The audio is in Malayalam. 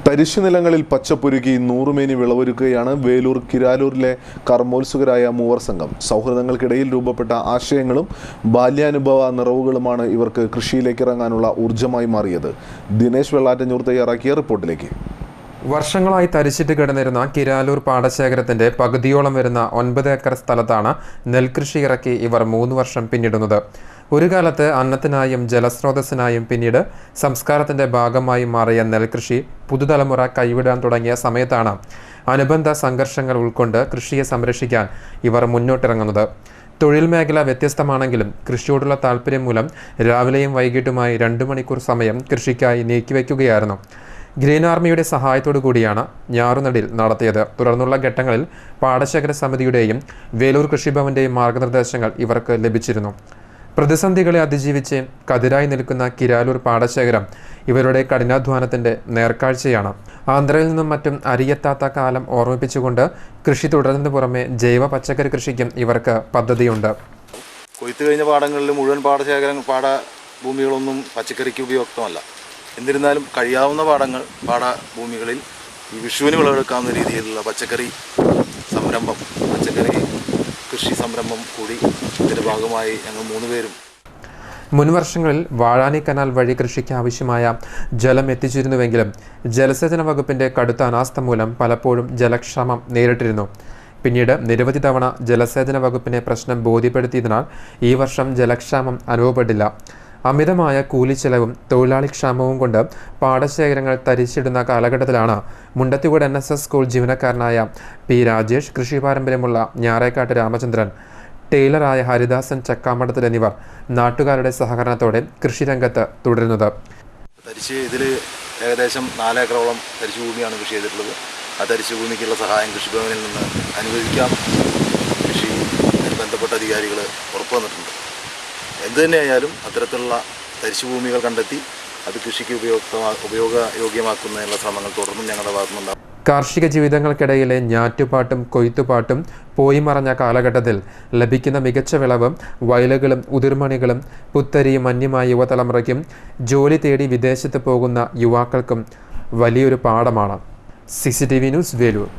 തരിശു നിലങ്ങളിൽ പച്ചപ്പൊരുക്കി നൂറുമേനി വിളവൊരുക്കുകയാണ് വേലൂർ കിരാലൂരിലെ കർമ്മോത്സുകരായ മൂവർ സംഘം. സൗഹൃദങ്ങൾക്കിടയിൽ രൂപപ്പെട്ട ആശയങ്ങളും ബാല്യാനുഭവ നിറവുകളുമാണ് ഇവർക്ക് കൃഷിയിലേക്ക് ഇറങ്ങാനുള്ള ഊർജ്ജമായി മാറിയത്. ദിനേശ് വെള്ളാറ്റഞ്ഞൂർ തയ്യാറാക്കിയ റിപ്പോർട്ടിലേക്ക്. വർഷങ്ങളായി തരിശിട്ട് കിടന്നിരുന്ന കിരാലൂർ പാടശേഖരത്തിന്റെ പകുതിയോളം വരുന്ന 9 ഏക്കർ സ്ഥലത്താണ് നെൽകൃഷി ഇറക്കി ഇവർ 3 വർഷം പിന്നിടുന്നത്. ഒരു കാലത്ത് അന്നത്തിനായും ജലസ്രോതസ്സിനായും പിന്നീട് സംസ്കാരത്തിന്റെ ഭാഗമായി മാറിയ നെൽകൃഷി പുതുതലമുറ കൈവിടാൻ തുടങ്ങിയ സമയത്താണ് അനുബന്ധ സംഘർഷങ്ങൾ ഉൾക്കൊണ്ട് കൃഷിയെ സംരക്ഷിക്കാൻ ഇവർ മുന്നോട്ടിറങ്ങുന്നത്. തൊഴിൽ മേഖല വ്യത്യസ്തമാണെങ്കിലും കൃഷിയോടുള്ള താല്പര്യം മൂലം രാവിലെയും വൈകിട്ടുമായി 2 മണിക്കൂർ സമയം കൃഷിക്കായി നീക്കിവെക്കുകയായിരുന്നു. ഗ്രീൻ ആർമിയുടെ സഹായത്തോടു കൂടിയാണ് ഞാറുനടിൽ നടത്തിയത്. തുടർന്നുള്ള ഘട്ടങ്ങളിൽ പാടശേഖര സമിതിയുടെയും വേലൂർ കൃഷിഭവന്റെയും മാർഗനിർദ്ദേശങ്ങൾ ഇവർക്ക് ലഭിച്ചിരുന്നു. പ്രതിസന്ധികളെ അതിജീവിച്ച് കതിരായി നിൽക്കുന്ന കിരാലൂർ പാടശേഖരം ഇവരുടെ കഠിനാധ്വാനത്തിന്റെ നേർക്കാഴ്ചയാണ്. ആന്ധ്രയിൽ നിന്നും മറ്റും അരിയെത്താത്ത കാലം ഓർമ്മിപ്പിച്ചുകൊണ്ട് കൃഷി തുടരുന്നതിന് പുറമെ ജൈവ പച്ചക്കറി കൃഷിക്കും ഇവർക്ക് പദ്ധതിയുണ്ട്. കൊയ്ത്തു കഴിഞ്ഞ പാടങ്ങളിൽ മുഴുവൻ പാടഭൂമികളൊന്നും പച്ചക്കറിക്ക് ഉപയുക്തമല്ല. എന്നിരുന്നാലും കഴിയാവുന്ന പാടഭൂമികളിൽ ഈ വിഷുവിന് വിളവെടുക്കാവുന്ന രീതിയിലുള്ള പച്ചക്കറി കൃഷി സംരംഭം കൂടി ഇതിൻ്റെ ഭാഗമായി ഞങ്ങൾ 3 പേരും. മുൻവർഷങ്ങളിൽ വാഴാനി കനാൽ വഴി കൃഷിക്ക് ആവശ്യമായ ജലം എത്തിച്ചിരുന്നുവെങ്കിലും ജലസേചന വകുപ്പിന്റെ കടുത്ത അനാസ്ഥ മൂലം പലപ്പോഴും ജലക്ഷാമം നേരിട്ടിരുന്നു. പിന്നീട് നിരവധി തവണ ജലസേചന വകുപ്പിനെ പ്രശ്നം ബോധ്യപ്പെടുത്തിയതിനാൽ ഈ വർഷം ജലക്ഷാമം അനുഭവപ്പെട്ടില്ല. അമിതമായ കൂലിച്ചെലവും തൊഴിലാളി ക്ഷാമവും കൊണ്ട് പാടശേഖരങ്ങൾ തരിച്ചിടുന്ന കാലഘട്ടത്തിലാണ് മുണ്ടത്തിക്കോട് NSS സ്കൂൾ ജീവനക്കാരനായ പി രാജേഷ്, കൃഷി പാരമ്പര്യമുള്ള ഞാറേക്കാട്ട് രാമചന്ദ്രൻ, ടൈലറായ ഹരിദാസൻ ചക്കാമഠത്തിൽ എന്നിവർ നാട്ടുകാരുടെ സഹകരണത്തോടെ കൃഷിരംഗത്ത് തുടരുന്നത്. ഇതിൽ ഏകദേശം 4 ഏക്കറോളം തരിശു ഭൂമിയാണ് കൃഷി ചെയ്തിട്ടുള്ളത്. ആ തരിശു ഭൂമിക്കുള്ള സഹായം കൃഷിഭവനിൽ നിന്ന് അനുവദിക്കാം കൃഷി ബന്ധപ്പെട്ട അധികാരികൾ ഉറപ്പു വന്നിട്ടുണ്ട്. എന്തു തന്നെയായാലും അത്തരത്തിലുള്ള തരിശുഭൂമികൾ കണ്ടെത്തി അത് കൃഷിക്ക് ഉപയോഗയോഗ്യമാക്കുന്നതിനുള്ള ശ്രമങ്ങൾ തുടർന്നും ഞങ്ങളുടെ ഭാഗത്തുനിന്നുണ്ടാകും. കാർഷിക ജീവിതങ്ങൾക്കിടയിലെ ഞാറ്റുപാട്ടും കൊയ്ത്തുപാട്ടും പോയി മറഞ്ഞ കാലഘട്ടത്തിൽ ലഭിക്കുന്ന മികച്ച വിളവും വയലുകളും ഉതിർമണികളും പുത്തരിയും അന്യമായ യുവതലമുറയ്ക്കും ജോലി തേടി വിദേശത്ത് പോകുന്ന യുവാക്കൾക്കും വലിയൊരു പാഠമാണ്. CCTV news, Velur.